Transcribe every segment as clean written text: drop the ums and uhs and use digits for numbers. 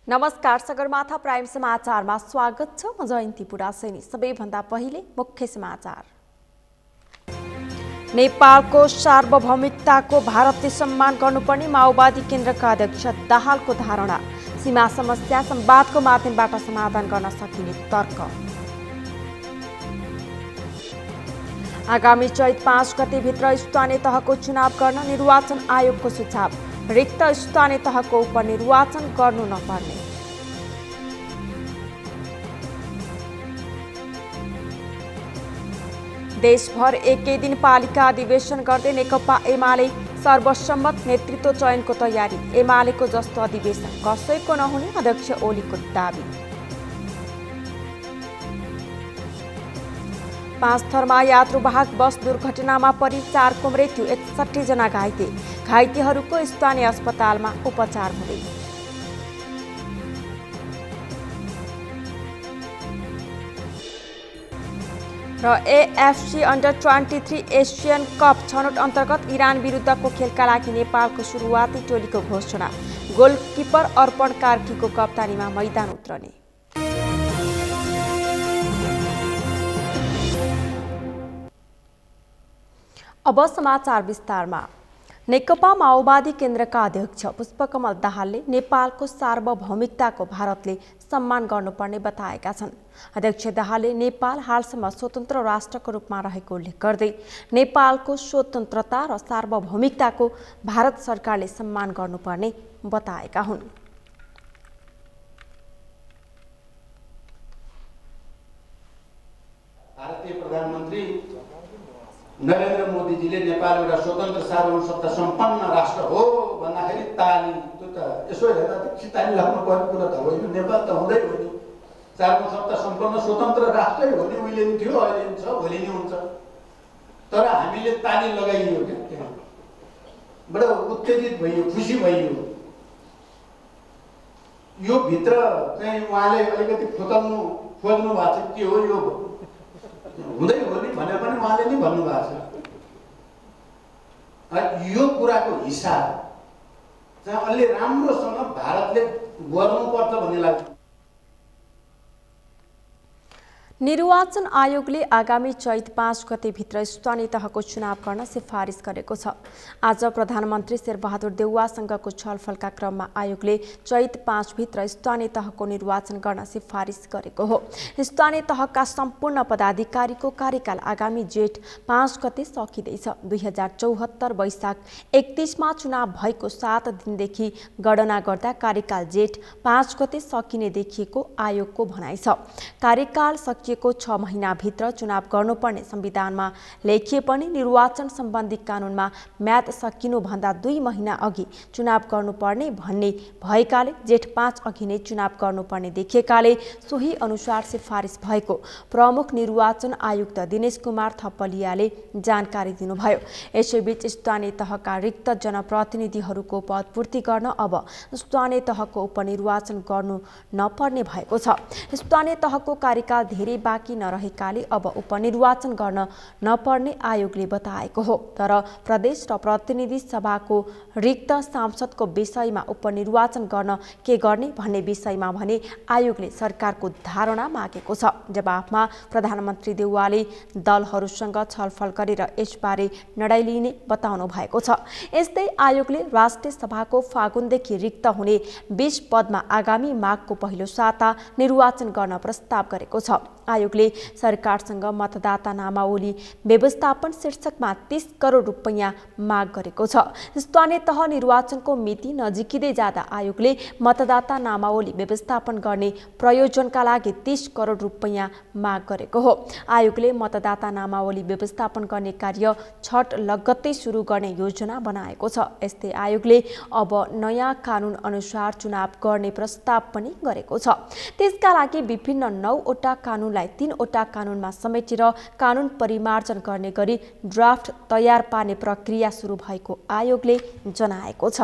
नमस्कार, सगरमाथा प्राइम समाचारमा स्वागत छ। म जयन्ती पुरासैनी। सबैभन्दा पहिले मुख्य समाचार। नेपालको सार्वभौमिकताको भारतले सम्मान गर्नुपर्ने माओवादी केन्द्रका अध्यक्ष दाहालको धारणा। सीमा समस्या संवादको माध्यमबाट समाधान गर्न सकिने तर्क। आगामी चैत 5 गतेभित्र स्थानीय तहको चुनाव गर्न निर्वाचन आयोगको सुझाव। रिक्त स्थानीय तहको उपनिर्वाचन गर्नु नपर्ने। देशभर एकै दिन पालिका अधिवेशन गर्दै नेकपा एमाले सर्वसम्मत नेतृत्व चयनको तयारी। एमालेको जस्तो अधिवेशन कसैको नहुने अध्यक्ष ओलीको दाबी। 5 थरमा यात्रुवाहक बस दुर्घटनामा परि 4 को मृत्यु, 61 जना घाइते। घाइतेहरूको स्थानीय अस्पतालमा उपचार हुँदै। र एएफसी अन्डर 23 एसियन कप छनौट अन्तर्गत इरान विरुद्धको खेलका लागि नेपालको सुरुवाती टोलीको घोषणा। गोलकिपर अर्पण कार्कीको कप्तानीमा मैदान उत्रने। अब समाचार विस्तारमा। नेकपा माओवादी केन्द्रका अध्यक्ष पुष्पकमल दाहालले नेपालको सार्वभौमिकताको भारतले सम्मान गर्नुपर्ने बताएका छन्। अध्यक्ष दाहालले नेपाल हालसम्म स्वतन्त्र राष्ट्रको रूपमा रहेको उल्लेख गर्दै नेपालको स्वतन्त्रता र सार्वभौमिकताको भारत सरकारले सम्मान गर्नुपर्ने बताएका हुन्। भारतीय प्रधानमन्त्री नरेन्द्र मोदीजीले नेपाल एउटा स्वतन्त्र सार्वभौम सत्ता सम्पन्न राष्ट्र हो भन्दाखेरि ताली, त्यो त यसो हेर्दा त ताली लाग्नु पर्ने कुरा त होइन। नेपाल त हुँदै हो नि, सार्वभौम सत्ता सम्पन्न स्वतन्त्र राष्ट्रै हो नि। उहिले पनि थियो, अहिले पनि छ, भोलि नै हुन्छ। तर हामीले ताली लगाइयो क्या, त्यहाँ बडो उत्तेजित भइयो, खुसी भइयो। यो भित्र चाहिँ उहाँले अलिकति खोज्नु भएको छ के हो, यो हुँदै हो नि भने पनि उहाँले नि भन्नुभएको छ। यो कुराको हिसाब चाहिँ अलि राम्रोसँग भारतले गर्नुपर्छ भन्ने लाग्छ। निर्वाचन आयोगले आगामी चैत 5 गतेभित्र स्थानीय तहको चुनाव गर्न सिफारिस गरेको छ। आज प्रधानमन्त्री शेरबहादुर देउवासँगको छलफलका क्रममा आयोगले चैत 5 भित्र स्थानीय तहको निर्वाचन गर्न सिफारिस गरेको हो। स्थानीय तहका सम्पूर्ण पदाधिकारीको कार्यकाल आगामी जेठ 5 गते सकिँदैछ। 2074 वैशाख 31 मा चुनाव भएको 7 दिनदेखि गणना गर्दा कार्यकाल जेठ 5 गते सकिने देखिएको आयोगको भनाइ छ। कार्यकाल को 6 महिनाभित्र चुनाव गर्नुपर्ने संविधानमा लेखिए पनि निर्वाचन सम्बन्धी कानूनमा म्याद सकिनुभन्दा 2 महिना अघि चुनाव गर्नुपर्ने भन्ने भएकाले जेठ 5 अघि नै चुनाव गर्नुपर्ने देखिएकाले सोही अनुसार सिफारिस भएको प्रमुख निर्वाचन आयुक्त दिनेश कुमार थपलियाले जानकारी दिनुभयो। यसैबीच स्थानीय तहका रिक्त जनप्रतिनिधिहरूको पदपूर्ति गर्न अब स्थानीय तहको उपनिर्वाचन गर्नु नपर्ने भएको छ। स्थानीय तहको कार्यकाल धेरै बाँकी नरहेकाले अब उपनिर्वाचन गर्न नपर्ने आयोगले बताएको हो। तर प्रदेश र प्रतिनिधि सभाको रिक्त सांसदको विषयमा उपनिर्वाचन गर्न के गर्ने भन्ने विषयमा भने आयोगले सरकारको धारणा मागेको छ। जवाफमा प्रधानमन्त्री देउवाले दलहरूसँग छलफल गरेर यसबारे निर्णय लिने बताउनु भएको छ। यस्तै आयोगले राष्ट्रिय सभाको फागुनदेखि रिक्त हुने 20 पदमा आगामी माघको पहिलो साता निर्वाचन गर्न प्रस्ताव गरेको छ। आयोगले सरकारसँग मतदाता नामावली व्यवस्थापन शीर्षकमा 30 करोड रुपैयाँ माग गरेको छ। स्थानीय तह निर्वाचनको मिति नजिकिँदै जाँदा आयोगले मतदाता नामावली व्यवस्थापन गर्ने प्रयोजनका लागि 30 करोड रुपैयाँ माग गरेको हो। आयोगले मतदाता नामावली व्यवस्थापन गर्ने कार्य छठ लगत्तै सुरु गर्ने योजना बनाएको छ। यस्तै आयोगले अब नयाँ कानून अनुसार चुनाव गर्ने प्रस्ताव पनि गरेको छ। त्यसका लागि विभिन्न 9 वटा कानूनलाई 3 वटा कानूनमा समेटेर कानून परिमार्जन गर्ने गरी ड्राफ्ट तयार पार्ने प्रक्रिया सुरु भएको आयोगले जनाएको छ।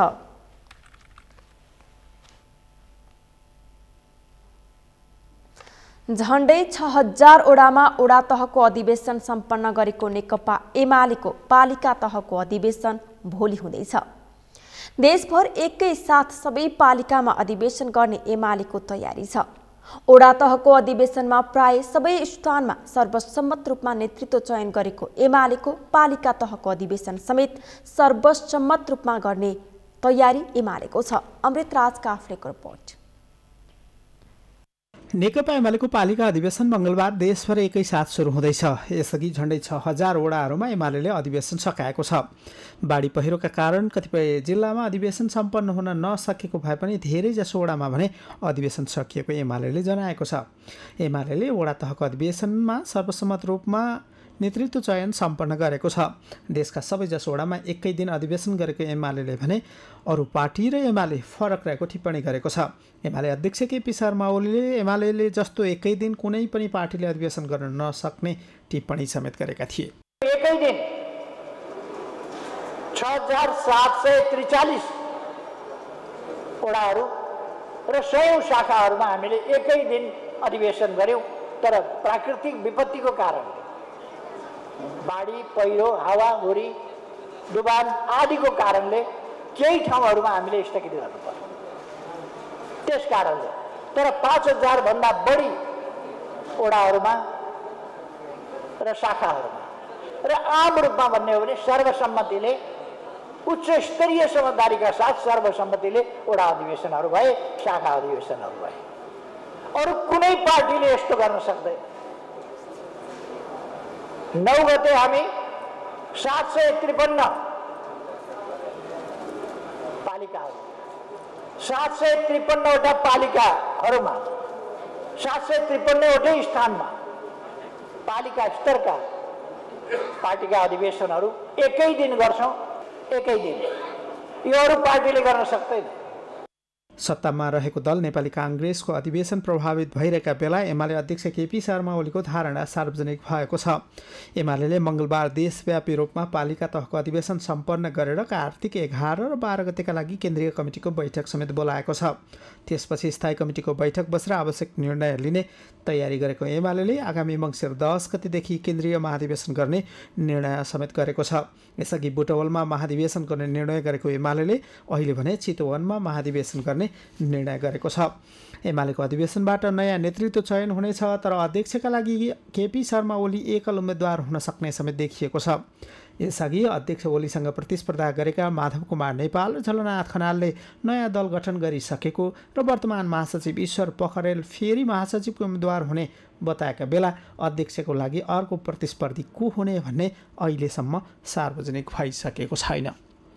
झण्डै 6000 ओडामा ओडा तहको अधिवेशन सम्पन्न गरेको नेकपा एमालेको पालिका तहको अधिवेशन भोलि हुँदैछ। देशभर एकै साथ सबै पालिकामा अधिवेशन गर्ने एमालेको तयारी छ। ओडा तहको अधिवेशनमा प्राय सबै स्थानमा सर्वसम्मत रूपमा नेतृत्व चयन गरेको एमालेको पालिका तहको अधिवेशन समेत सर्वसम्मत रूपमा गर्ने तयारी एमालेको छ। अमृतराज काफ्लेको रिपोर्ट। नेकपा एमालेको पालिका अधिवेशन मंगलबार देशभर एकैसाथ सुरु हुँदैछ। यसअघि झण्डै 6000 वडाहरूमा एमालेले अधिवेशन सकाएको छ। बाढी पहिरोका कारण कतिपय जिल्लामा अधिवेशन सम्पन्न हुन नसकेको भए पनि धेरैजसो वडामा भने अधिवेशन सकिएको एमालेले जनाएको छ। एमालेले वडा तहको अधिवेशनमा सर्वसम्मत रूपमा नेतृत्व चयन सम्पन्न गरेको छ। देशका सबैजसो वडामा एकै दिन अधिवेशन गरेको एमालेले भने अरू पार्टी र एमाले फरक रहेको टिप्पणी गरेको छ। एमाले अध्यक्ष केपी शर्मा ओलीले एमालेले जस्तो एकै दिन कुनै पनि पार्टीले अधिवेशन गर्न नसक्ने टिप्पणी समेत गरेका थिए। एकै दिन 6743 वडाहरू र 100 शाखाहरूमा हामीले एकै दिन अधिवेशन गर्यौं, तर प्राकृतिक विपत्तिको कारणले बाढी पहिरो हावाहुरी डुबान आदिको कारणले केही ठाउँहरूमा हामीले स्थगित गर्नु पर्यो। त्यस कारणले तर 5000 भन्दा बढी वडाहरूमा र शाखाहरूमा र आम रूपमा भन्ने हो भने सर्वसम्मतिले उच्च स्तरीय समझदारीका साथ सर्वसम्मतिले वडा अधिवेशनहरू भए, शाखा अधिवेशनहरू भए। अरू कुनै पार्टीले यस्तो गर्न सक्दैन। 9 गते हामी 753 पालिकाहरू 753 वटा पालिकाहरूमा 753 वटै स्थानमा पालिका स्तरका पार्टीका अधिवेशनहरू एकै दिन गर्छौं। एकै दिन यो अरू पार्टीले गर्न सक्दैन। सत्तामा रहेको दल नेपाली कांग्रेसको अधिवेशन प्रभावित भइरहेका बेला एमाले अध्यक्ष केपी शर्मा ओलीको धारणा सार्वजनिक भएको छ। एमालेले मंगलबार देशव्यापी रूपमा पालिका तहको अधिवेशन सम्पन्न गरेर कार्तिक 11 र 12 गतेका लागि केन्द्रीय कमिटीको बैठक समेत बोलाएको छ। त्यसपछि स्थायी कमिटीको बैठक बसेर आवश्यक निर्णय लिने तयारी गरेको एमालेले आगामी मङ्सिर 10 गतेदेखि केन्द्रीय महाधिवेशन गर्ने निर्णय समेत गरेको छ। यसअघि बुटवलमा महाधिवेशन गर्ने निर्णय गरेको एमालेले अहिले भने चितवनमा महाधिवेशन गर्ने निर्णय गरेको छ। एमालेको अधिवेशनबाट नयाँ नेतृत्व चयन हुनेछ, तर अध्यक्षका लागि केपी शर्मा ओली एकल उम्मेद्वार हुन सक्ने समेत देखिएको छ। यसअघि अध्यक्ष ओलीसँग प्रतिस्पर्धा गरेका माधव कुमार नेपाल र झलनाथ खनालले नयाँ दल गठन गरिसकेको र वर्तमान महासचिव ईश्वर पोखरेल फेरि महासचिवको उम्मेद्वार हुने बताएका बेला अध्यक्षको लागि अर्को प्रतिस्पर्धी को हुने भन्ने अहिलेसम्म सार्वजनिक भइसकेको छैन।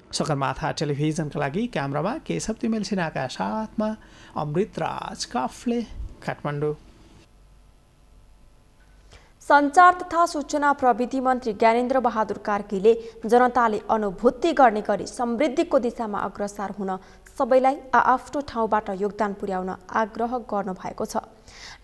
सगरमाथा टेलिभिजनका लागि क्यामेरामा केशव तिमेल सिन्हाका साथमा अमृतराज काफ्ले, काठमाडौँ। सञ्चार तथा सूचना प्रविधि मन्त्री ज्ञानेन्द्र बहादुर कार्कीले जनताले अनुभूति गर्ने गरी समृद्धिको दिशामा अग्रसर हुन सबैलाई आआफ्नो ठाउँबाट योगदान पुर्याउन आग्रह गर्नुभएको छ।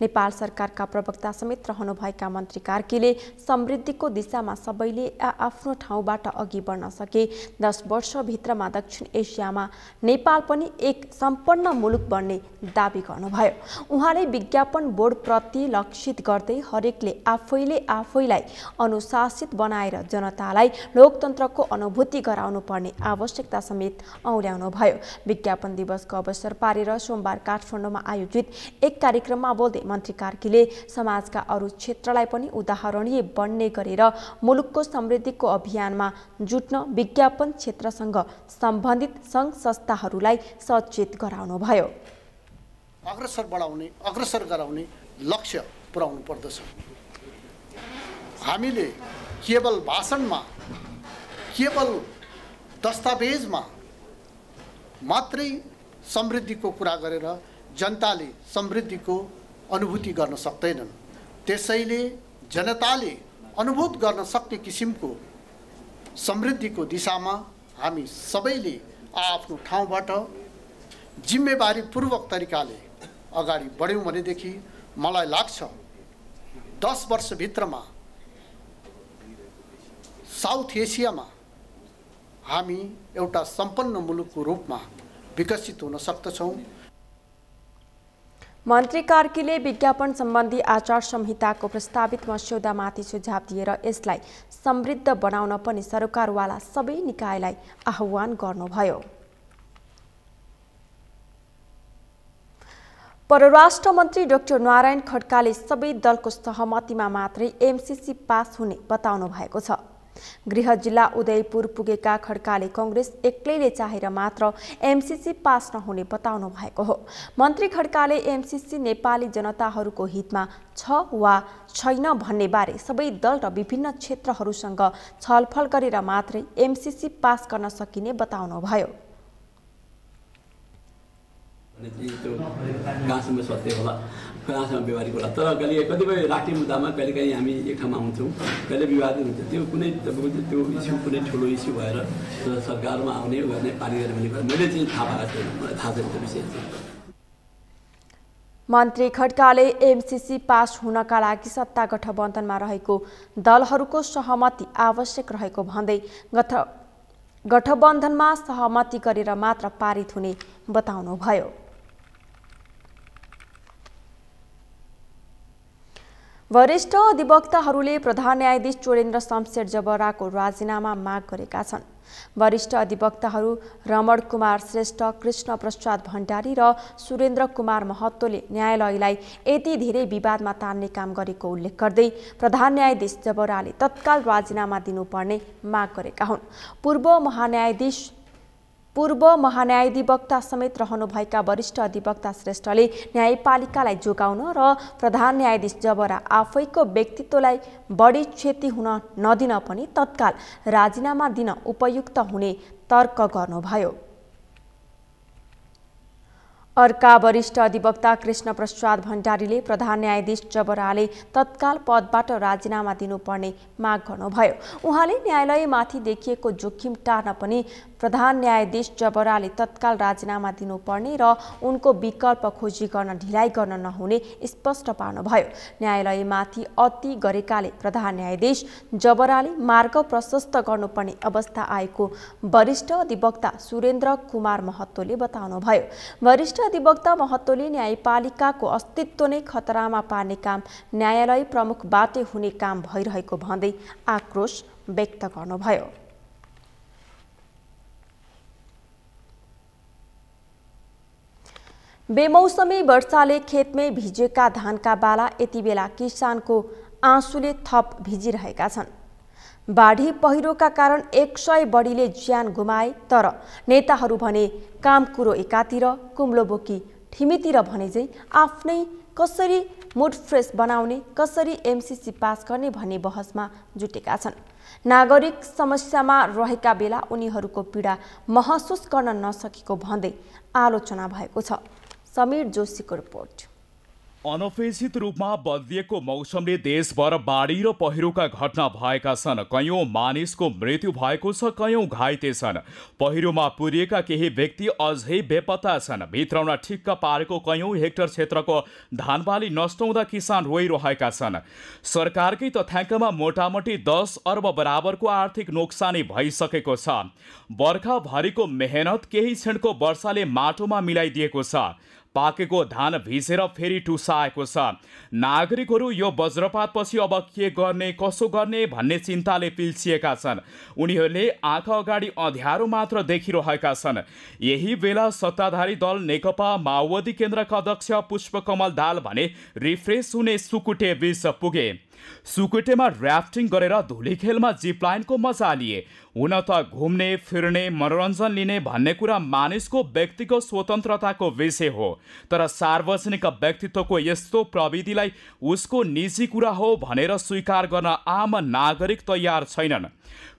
नेपाल सरकारका प्रवक्ता समेत रहनुभएका मन्त्री कार्कीले समृद्धिको दिशामा सबैले आफ्नो ठाउँबाट अघि बढ्न सके 10 वर्षभित्रमा दक्षिण एसियामा नेपाल पनि एक सम्पन्न मुलुक बन्ने दावी गर्नुभयो। उहाँले विज्ञापन बोर्ड प्रति लक्षित गर्दै हरेकले आफैलाई अनुशासित बनाएर जनतालाई लोकतन्त्रको अनुभूति गराउनु पर्ने आवश्यकता समेत औल्याउनुभयो। विज्ञापन दिवसको अवसर पारेर सोमबार काठमाडौँमा आयोजित एक कार्यक्रममा बोल्दै मन्त्री कार्कीले समाजका अरू क्षेत्रलाई पनि उदाहरणीय बन्ने गरेर मुलुकको समृद्धिको अभियानमा जुट्न विज्ञापन क्षेत्रसँग सम्बन्धित सङ्घ संस्थाहरूलाई सचेत गराउनुभयो। अग्रसर गराउने लक्ष्य पुर्याउनु पर्दछ। हामीले केवल भाषणमा, केवल दस्तावेजमा मात्रै समृद्धिको कुरा गरेर जनताले समृद्धिको अनुभूति गर्न सक्दैनन्। त्यसैले जनताले अनुभूत गर्न सक्ने किसिमको समृद्धिको दिशामा हामी सबैले आफ्नो ठाउँबाट जिम्मेवारीपूर्वक तरिकाले अगाडि बढ्यौँ भनेदेखि मलाई लाग्छ 10 वर्षभित्रमा साउथ एसियामा हामी एउटा सम्पन्न मुलुकको रूपमा विकसित हुन सक्दछौँ। मन्त्री कार्कीले विज्ञापन सम्बन्धी आचार संहिताको प्रस्तावित मस्यौदामाथि सुझाव दिएर यसलाई समृद्ध बनाउन पनि सरकारवाला सबै निकायलाई आह्वान गर्नुभयो। परराष्ट्र मन्त्री डाक्टर नारायण खड्काले सबै दलको सहमतिमा मात्रै एमसीसी पास हुने बताउनु भएको छ। गृह जिल्ला उदयपुर पुगेका खड्काले कांग्रेस एक्लैले चाहेर मात्र एमसीसी पास नहुने बताउनु भएको हो। मन्त्री खड्काले एमसीसी नेपाली जनताहरूको हितमा छ वा छैन भन्ने बारे सबै दल र विभिन्न क्षेत्रहरूसँग छलफल गरेर मात्रै एमसीसी पास गर्न सकिने बताउनु भयो। कहाँसम्म सत्य होला, कहाँसम्म व्यवहारिक होला, तर कतिपय राष्ट्रिय मुद्दामा कहिलेकाहीँ हामी एक ठाउँमा हुन्छौँ, कहिले विवादित हुन्छ। त्यो कुनै त्यो इस्यु कुनै ठुलो इस्यु भएर सरकारमा आउने गर्ने पानी गर्ने भन्ने कुरा मैले चाहिँ थाहा पाएको छैन, मलाई थाहा छैन त्यो विषय चाहिँ। मन्त्री खड्काले एमसीसी पास हुनका लागि सत्ता गठबन्धनमा रहेको दलहरूको सहमति आवश्यक रहेको भन्दै गठबन्धनमा सहमति गरेर मात्र पारित हुने बताउनुभयो। वरिष्ठ अधिवक्ताहरूले प्रधान न्यायाधीश चोरेन्द्र शमशेर जबराको राजीनामा माग गरेका छन्। वरिष्ठ अधिवक्ताहरू रमण कुमार श्रेष्ठ, कृष्ण प्रसाद भण्डारी र सुरेन्द्र कुमार महतोले न्यायालयलाई यति धेरै विवादमा तान्ने काम गरेको उल्लेख गर्दै प्रधान न्यायाधीश जबराले तत्काल राजीनामा दिनुपर्ने माग गरेका हुन्। पूर्व महान्यायाधिवक्ता समेत रहनुभएका वरिष्ठ अधिवक्ता श्रेष्ठले न्यायपालिकालाई जोगाउन र प्रधान न्यायाधीश जबरा आफैको व्यक्तित्वलाई बढी क्षति हुन नदिन पनि तत्काल राजीनामा दिन उपयुक्त हुने तर्क गर्नुभयो। अर्का वरिष्ठ अधिवक्ता कृष्ण प्रसाद भण्डारीले प्रधान न्यायाधीश जबराले तत्काल पदबाट राजीनामा दिनुपर्ने माग गर्नुभयो। उहाँले न्यायालयमाथि देखिएको जोखिम टार्न पनि प्रधान न्यायाधीश जबराले तत्काल राजीनामा दिनुपर्ने र उनको विकल्प खोजी गर्न ढिलाइ गर्न नहुने स्पष्ट पार्नुभयो। न्यायालयमाथि अति गरेकाले प्रधान न्यायाधीश जबराले मार्ग प्रशस्त गर्नुपर्ने अवस्था आएको वरिष्ठ अधिवक्ता सुरेन्द्र कुमार महतोले बताउनुभयो। वरिष्ठ अधिवक्ता महतोले न्यायपालिकाको अस्तित्व नै खतरामा पार्ने काम न्यायालय प्रमुखबाटै हुने काम भइरहेको भन्दै आक्रोश व्यक्त गर्नुभयो। बेमौसमी वर्षाले खेतमै भिजेका धानका बाला यति बेला किसानको आँसुले थप भिजिरहेका छन्। बाढी पहिरोका कारण 100 बढीले ज्यान गुमाए, तर नेताहरू भने काम कुरो एकातिर, कुम्लो बोकी ठिमीतिर भने चाहिँ आफ्नै कसरी मुड फ्रेस बनाउने, कसरी एमसीसी पास गर्ने भन्ने बहसमा जुटेका छन्। नागरिक समस्यामा रहेका बेला उनीहरूको पीडा महसुस गर्न नसकेको भन्दै आलोचना भएको छ। समीर जोशीको रिपोर्ट। अनपेक्षित रूपमा बदलिएको मौसमले देशभर बाढी र पहिरोका घटना भएका छन्। कयौं मानिसको मृत्यु भएको छ, कयौं घाइते छन्। पहिरोमा पुरिएका केही व्यक्ति अझै बेपत्ता छन्। भित्राउन ठिक्क पारेको कयौं हेक्टर क्षेत्रको धानबाली नष्ट हुँदा किसान रोइरहेका छन्। सरकारकै तथ्याङ्कमा मोटामोटी 10 अर्ब बराबरको आर्थिक नोक्सानी भइसकेको छ। बर्खाभरिको मेहनत केही क्षणको वर्षाले माटोमा मिलाइदिएको छ। पाकेको धान भिजेर फेरि टुसाएको छ। नागरिकहरू यो वज्रपातपछि अब के गर्ने, कसो गर्ने भन्ने चिन्ताले पिल्सिएका छन्। उनीहरूले आँखा अगाडि अँध्यारो मात्र देखिरहेका छन्। यही बेला सत्ताधारी दल नेकपा माओवादी केन्द्रका अध्यक्ष पुष्पकमल दाहाल भने रिफ्रेस हुने सुकुटे बीच पुगे। सुकुटेमा र्याफ्टिङ गरेर धुलीखेलमा जिपलाइनको मजा लिए। हुन त घुम्ने फिर्ने मनोरञ्जन लिने भन्ने कुरा मानिसको व्यक्तिगत स्वतन्त्रताको विषय हो, तर सार्वजनिक व्यक्तित्वको यस्तो प्रविधिलाई उसको निजी कुरा हो भनेर स्वीकार गर्न आम नागरिक तयार छैनन्।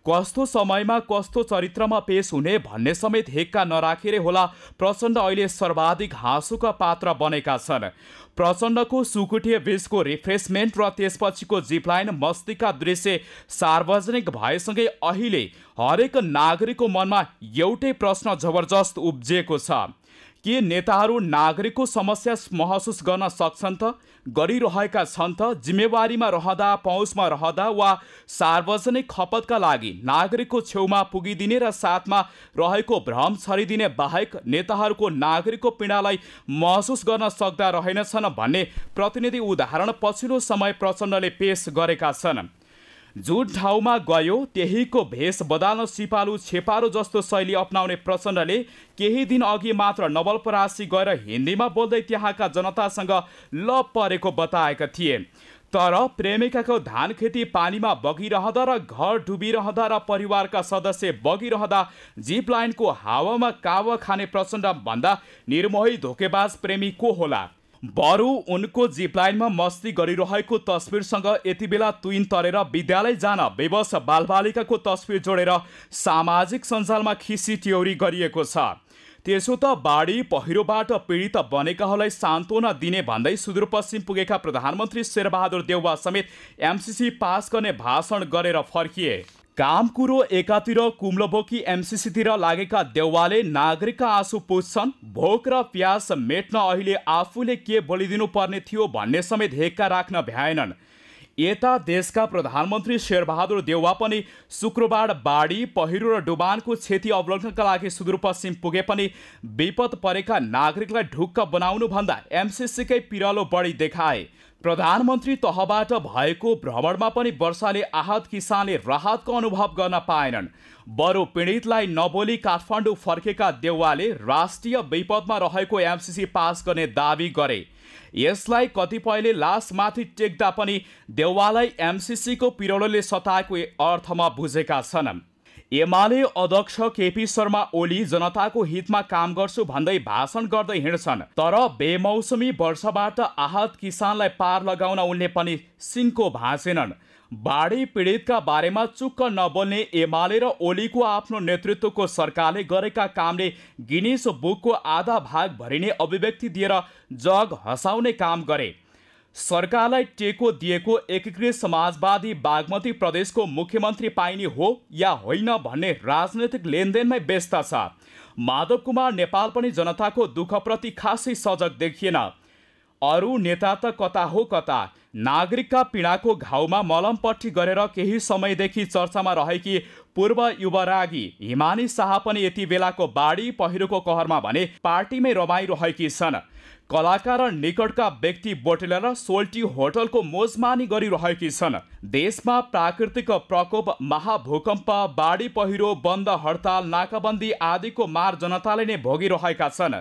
कस्तो समयमा कस्तो चरित्रमा पेश हुने भन्ने समेत हेक्का नराखेर होला प्रचण्ड अहिले सर्वाधिक हाँसोका पात्र बनेका छन्। प्रचण्डको सुकुटे बीचको रिफ्रेसमेन्ट र त्यसपछिको जिपलाइन मस्तीका दृश्य सार्वजनिक भएसँगै अहिले हरेक नागरिकको मनमा एउटै प्रश्न जबरजस्त उब्जिएको छ। के नेताहरू नागरिकको समस्या महसुस गर्न सक्छन् त? गरिरहेका छन् त? जिम्मेवारीमा रहँदा, पहुँचमा रहँदा वा सार्वजनिक खपतका लागि नागरिकको छेउमा पुगिदिने र साथमा रहेको भ्रम छरिदिने बाहेक नेताहरूको नागरिकको पीडालाई महसुस गर्न सक्दा रहेनछन् भन्ने प्रतिनिधि उदाहरण पछिल्लो समय प्रचण्डले पेश गरेका छन्। जुन ठाउँमा गयो त्यहीको भेष बदल्न सिपालु छेपारो जस्तो शैली अपनाउने प्रचण्डले केही दिन अघि मात्र नवलपरासी गएर हिन्दीमा बोल्दै त्यहाँका जनतासँग लप परेको बताएका थिए। तर प्रेमिकाको धान खेती पानीमा बगिरहँदा र घर डुबिरहँदा र परिवारका सदस्य बगिरहँदा जिप लाइनको हावामा कावा खाने प्रचण्ड भन्दा निर्मोही धोकेबाज प्रेमी को होला? बरु उनको जिपलाइनमा मस्ती गरिरहेको तस्बिरसँग यति बेला तुइन तरेर विद्यालय जान बेबस बालबालिकाको तस्बिर जोडेर सामाजिक सञ्जालमा खिसी टिउरी गरिएको छ। त्यसो त बाढी पहिरोबाट पीडित बनेकाहरूलाई सान्त्वना दिने भन्दै सुदूरपश्चिम पुगेका प्रधानमन्त्री शेरबहादुर देउवा समेत एमसीसी पास गर्ने भाषण गरेर फर्किए। काम कुरो एकातिर कुम्लोबोकी एमसीसीतिर लागेका देउवाले नागरिकका आँसु पुच्छन्। भोक र प्यास मेट्न अहिले आफूले के बोलिदिनु पर्ने थियो भन्ने समेत हेक्का राख्न भ्याएनन्। यता देशका प्रधानमन्त्री शेरबहादुर देउवा पनि शुक्रबार बाढी पहिरो र डुबानको क्षति अवलोकनका लागि सुदूरपश्चिम पुगे पनि विपद परेका नागरिकलाई ढुक्क बनाउनु भन्दा एमसीसीकै पिरालो बढी देखाए। प्रधानमन्त्री तहबाट भएको भ्रमणमा पनि वर्षाले आहत किसानले राहतको अनुभव गर्न पाएनन्। बरु पीडितलाई नबोली काठमाडौँ फर्केका देउवाले राष्ट्रिय विपदमा रहेको एमसीसी पास गर्ने दावी गरे। यसलाई कतिपयले लासमाथि टेक्दा पनि देउवालाई एमसीसीको पिरोलोले सताएको अर्थमा बुझेका छन्। एमाले अध्यक्ष केपी शर्मा ओली जनताको हितमा काम गर्छु भन्दै भाषण गर्दै हिँड्छन्। तर बेमौसमी वर्षाबाट आहत किसानलाई पार लगाउन उनले पनि सिन्को भाँचेनन्। बाढी पीडितका बारेमा चुक्क नबोल्ने एमाले र ओलीको आफ्नो नेतृत्वको सरकारले गरेका कामले गिनिस बुकको आधा भाग भरिने अभिव्यक्ति दिएर जग हँसाउने काम गरे। सरकारलाई टेको दिएको एकीकृत समाजवादी बागमती प्रदेशको मुख्यमन्त्री पाइने हो या होइन भन्ने राजनैतिक लेनदेनमै व्यस्त छ। माधव कुमार नेपाल पनि जनताको दुःखप्रति खासै सजग देखिएन। अरू नेता त कता हो कता। नागरिकका पीडाको घाउमा मलमपट्टी गरेर केही समयदेखि चर्चामा रहेकी पूर्व युवरागी हिमानी शाह पनि यति बेलाको बाढी पहिरोको कहरमा भने पार्टीमै रमाइरहेकी छन्। कलाकार र निकटका व्यक्ति बोटेलेर सोल्टी होटलको मोजमानी गरिरहेकी छन्। देशमा प्राकृतिक प्रकोप, महाभूकम्प, बाढी पहिरो, बन्द हडताल, नाकाबन्दी आदिको मार जनताले नै भोगिरहेका छन्।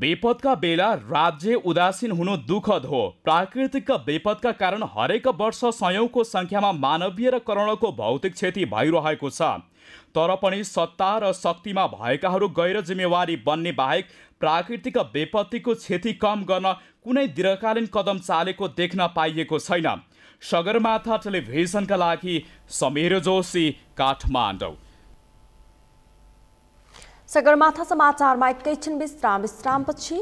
विपदका बेला राज्य उदासीन हुनु दुःखद हो। प्राकृतिक विपदका कारण हरेक वर्ष सयौंको संख्यामा मानवीय र करोडौंको भौतिक क्षति भइरहेको छ। तर पनि सत्ता र शक्तिमा भएकाहरू गैर जिम्मेवारी बन्ने बाहेक प्राकृतिक विपत्तिको क्षति कम गर्न कुनै दीर्घकालीन कदम चालेको देख्न पाइएको छैन। सगरमाथा टेलिभिजनका लागि समीर जोशी, काठमाडौँ। सगरमाथा समाचारमा एकैछिन विश्रामपछि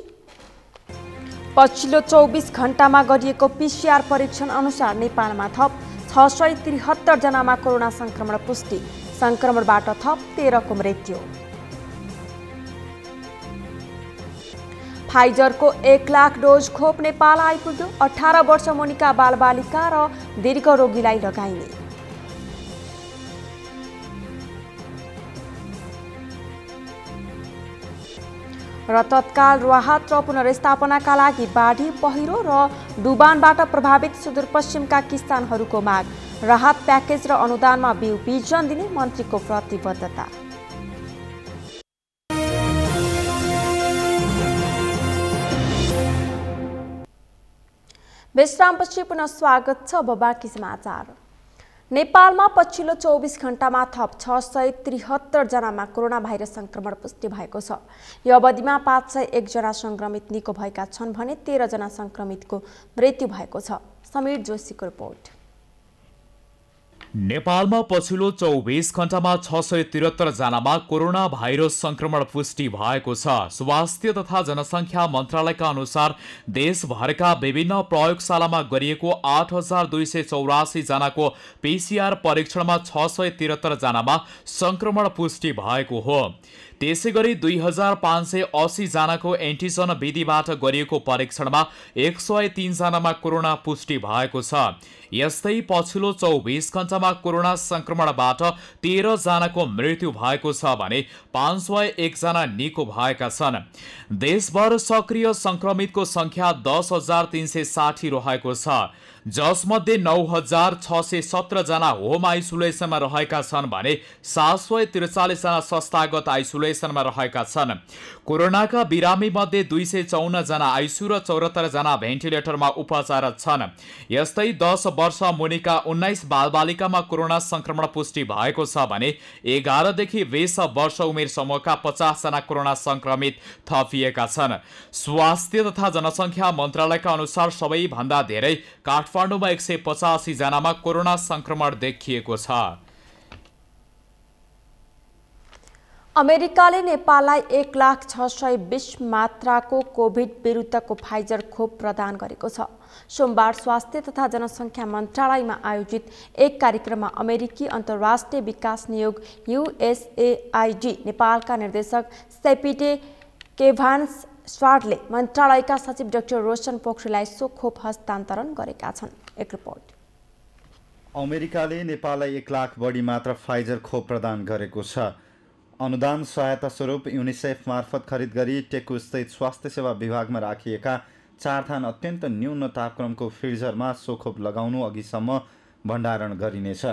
पछिल्लो 24 घण्टामा गरिएको पीसीआर परीक्षण अनुसार नेपालमा थप 673 जनामा कोरोना संक्रमण पुष्टि। संक्रमणबाट थप 13 को मृत्यु। फाइजरको 1 लाख डोज खोप नेपाल आइपुग्यो। 18 वर्ष मुनिका बालबालिका र दीर्घ रोगीलाई लगाइने। र तत्काल राहत र पुनर्स्थापनाका लागि बाढी पहिरो र डुबानबाट प्रभावित सुदूरपश्चिमका किसानहरूको माग। राहत प्याकेज र अनुदानमा बिउ बिजन दिने मन्त्रीको प्रतिबद्धता। विश्रामपछि पुनः स्वागत छ। अब बाँकी समाचार। नेपालमा पछिल्लो 24 घण्टामा थप 673 जनामा कोरोना भाइरस संक्रमण पुष्टि भएको छ। यो अवधिमा 501 जना संक्रमित निको भएका छन् भने 13 जना संक्रमितको मृत्यु भएको छ। समीर जोशीको रिपोर्ट। नेपालमा पछिल्लो 24 घण्टामा 673 जनामा कोरोना भाइरस संक्रमण पुष्टि भएको छ। स्वास्थ्य तथा जनसङ्ख्या मन्त्रालयका अनुसार देशभरका विभिन्न प्रयोगशालामा गरिएको 8284 जनाको पीसीआर परीक्षणमा 673 जनामा संक्रमण पुष्टि भएको हो। त्यसैगरी 2580 जनाको एन्टिजन विधिबाट गरिएको परीक्षणमा 103 जनामा कोरोना पुष्टि भएको छ। यस्तै पछिल्लो 24 घण्टामा कोरोना संक्रमणबाट 13 जनाको मृत्यु भएको छ भने 501 जना निको भएका छन्। देशभर सक्रिय संक्रमितको संख्या 10,360 रहेको छ, जसमध्ये 9,617 जना होम आइसोलेसनमा रहेका छन् भने 743 जना संस्थागत आइसोलेसनमा रहेका छन्। कोरोनाका बिरामी मध्ये 254 जना आइसियु र 74 जना भेन्टिलेटरमा उपचाररत छन्। यस्तै 10 वर्ष मुनिका 19 बालबालिकामा कोरोना संक्रमण पुष्टि भएको छ भने 11 देखि 20 वर्ष उमेर समूहका 50 जना कोरोना संक्रमित थपिएका छन्। स्वास्थ्य तथा जनसंख्या मन्त्रालयका अनुसार सबैभन्दा धेरै काठमाडौँमा 185 जनामा कोरोना संक्रमण देखिएको छ। अमेरिकाले नेपाललाई 1,620 मात्राको कोभिड विरुद्धको फाइजर खोप प्रदान गरेको छ। सोमबार स्वास्थ्य तथा जनसंख्या मन्त्रालयमा आयोजित एक कार्यक्रममा अमेरिकी अन्तर्राष्ट्रिय विकास नियोग USAID नेपालका निर्देशक सेपिटे केभान्स स्वार्डले मन्त्रालयका सचिव डाक्टर रोशन पोखरेललाई सो खोप हस्तान्तरण गरेका छन्। एक रिपोर्ट। अमेरिकाले नेपाललाई 1 लाख बढी मात्रा फाइजर खोप प्रदान गरेको छ। अनुदान सहायता स्वरूप युनिसेफ मार्फत खरिद गरी टेकु स्थित स्वास्थ्य सेवा विभागमा राखिएका 4 थान अत्यन्त न्यून तापक्रमको फ्रिजरमा सो खोप लगाउनु अघिसम्म भण्डारण गरिनेछ।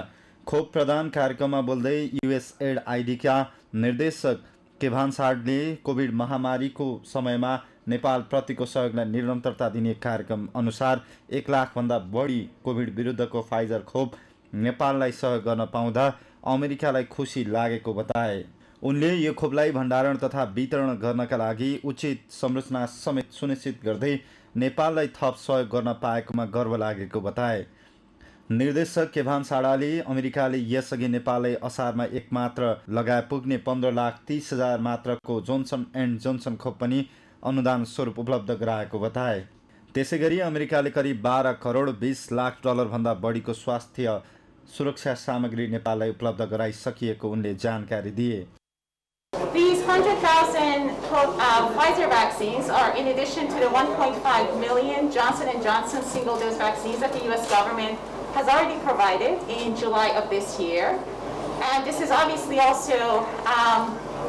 खोप प्रदान कार्यक्रममा बोल्दै USAID का निर्देशक केभान्सार्डले कोभिड महामारीको समयमा नेपाल प्रतिको सहयोगलाई निरन्तरता दिने कार्यक्रम अनुसार 1 लाखभन्दा बढी कोभिड विरुद्धको फाइजर खोप नेपाललाई सहयोग गर्न पाउँदा अमेरिकालाई खुसी लागेको बताए। उनले यो खोपलाई भण्डारण तथा वितरण गर्नका लागि उचित संरचना समेत सुनिश्चित गर्दै नेपाललाई थप सहयोग गर्न पाएकोमा गर्व लागेको बताए। निर्देशक केभान्साडाले अमेरिकाले यसअघि नेपाललाई असारमा एक मात्र लगाए पुग्ने 15,30,000 मात्राको जोन्सन एन्ड जोन्सन खोप पनि अनुदान स्वरूप उपलब्ध गराएको बताए। त्यसैगरी अमेरिकाले करिब 12 करोड 20 लाख डलर भन्दा बढीको स्वास्थ्य सुरक्षा सामग्री नेपाललाई उपलब्ध गराइसकिएको उनले जानकारी दिए। These 100,000 Pfizer vaccines are in addition to the 1.5 million Johnson & Johnson single-dose vaccines that the U.S. government has already provided in July of this year. And this is obviously also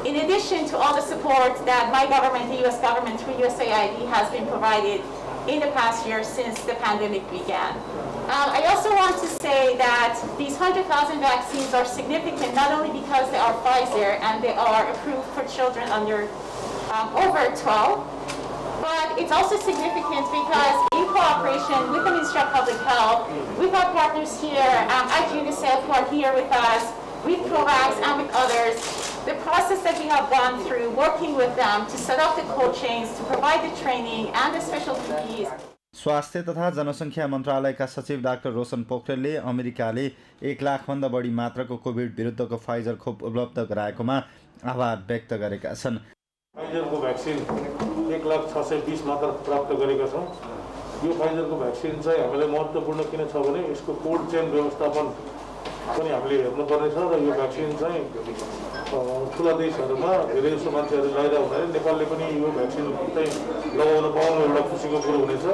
in addition to all the support that my government, the U.S. government through USAID has been provided in the past year since the pandemic began. I also want to say that these 100,000 vaccines are significant not only because they are Pfizer and they are approved for children under over 12, but it's also significant because in cooperation with the Ministry of Public Health, with our partners here at UNICEF who are here with us, with COVAX and with others, the process that we have gone through working with them to set up the cold chains, to provide the training and the special PPEs. स्वास्थ्य तथा जनसंख्या मन्त्रालयका सचिव doctor Roshan पोखरेलले अमेरिकाले 1 लाखभन्दा बढी मात्राको covid विरुद्धको फाइजर खोप उपलब्ध गराएकोमा आभार व्यक्त गरेका छन्। फाइजरको भ्याक्सिन 1,620 मात्रा प्राप्त गरेका छौँ। यो फाइजरको भ्याक्सिन चाहिँ हामीलाई महत्त्वपूर्ण किन छ भने यसको कोल्ड चेन व्यवस्थापन पनि हामीले हेर्नुपर्ने छ र यो भ्याक्सिन चाहिँ ठुला देशहरूमा धेरै जसो मान्छेहरू लगाइरहेको हुनाले नेपालले पनि यो भ्याक्सिन चाहिँ लगाउन पाउनु एउटा खुसीको कुरो हुनेछ।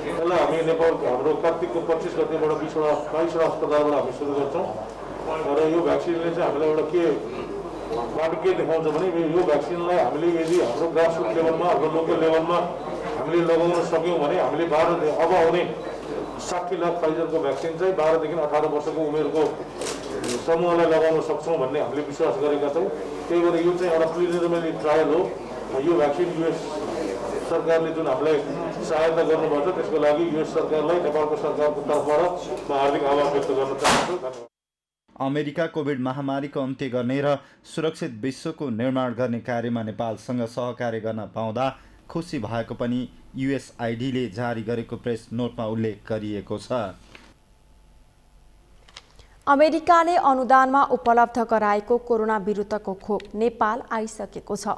यसलाई हामी नेपाल हाम्रो कार्तिकको 25 गतेबाट 22वटा अस्पतालबाट हामी सुरु गर्छौँ र यो भ्याक्सिनले चाहिँ हामीलाई एउटा बाटो के देखाउँछ भने यो भ्याक्सिनलाई हामीले यदि हाम्रो ग्रासरुट लेभलमा हाम्रो लोकल लेभलमा हामीले लगाउन सक्यौँ भने हामीले अब आउने 60 लाख फाइजरको भ्याक्सिन चाहिँ 12 देखि 18 वर्षको उमेरको समूहलाई लगाउन सक्छौँ भन्ने हामीले विश्वास गरेका छौँ। त्यही भएर यो चाहिँ एउटा प्रिलिमिनरी ट्रायल हो। यो भ्याक्सिन US सरकारले जुन हामीलाई सहायता गर्नुभएको छ त्यसको लागि US सरकारलाई नेपालको सरकारको तर्फबाट म हार्दिक आभार व्यक्त गर्न चाहन्छु। अमेरिका कोभिड महामारीको अन्त्य गर्ने र सुरक्षित विश्वको निर्माण गर्ने कार्यमा नेपालसँग सहकार्य गर्न पाउँदा खुसी भएको पनि USAIDले जारी गरेको प्रेस नोटमा उल्लेख गरिएको छ। अमेरिकाले अनुदानमा उपलब्ध गराएको कोरोना विरुद्धको खोप नेपाल आइसकेको छ।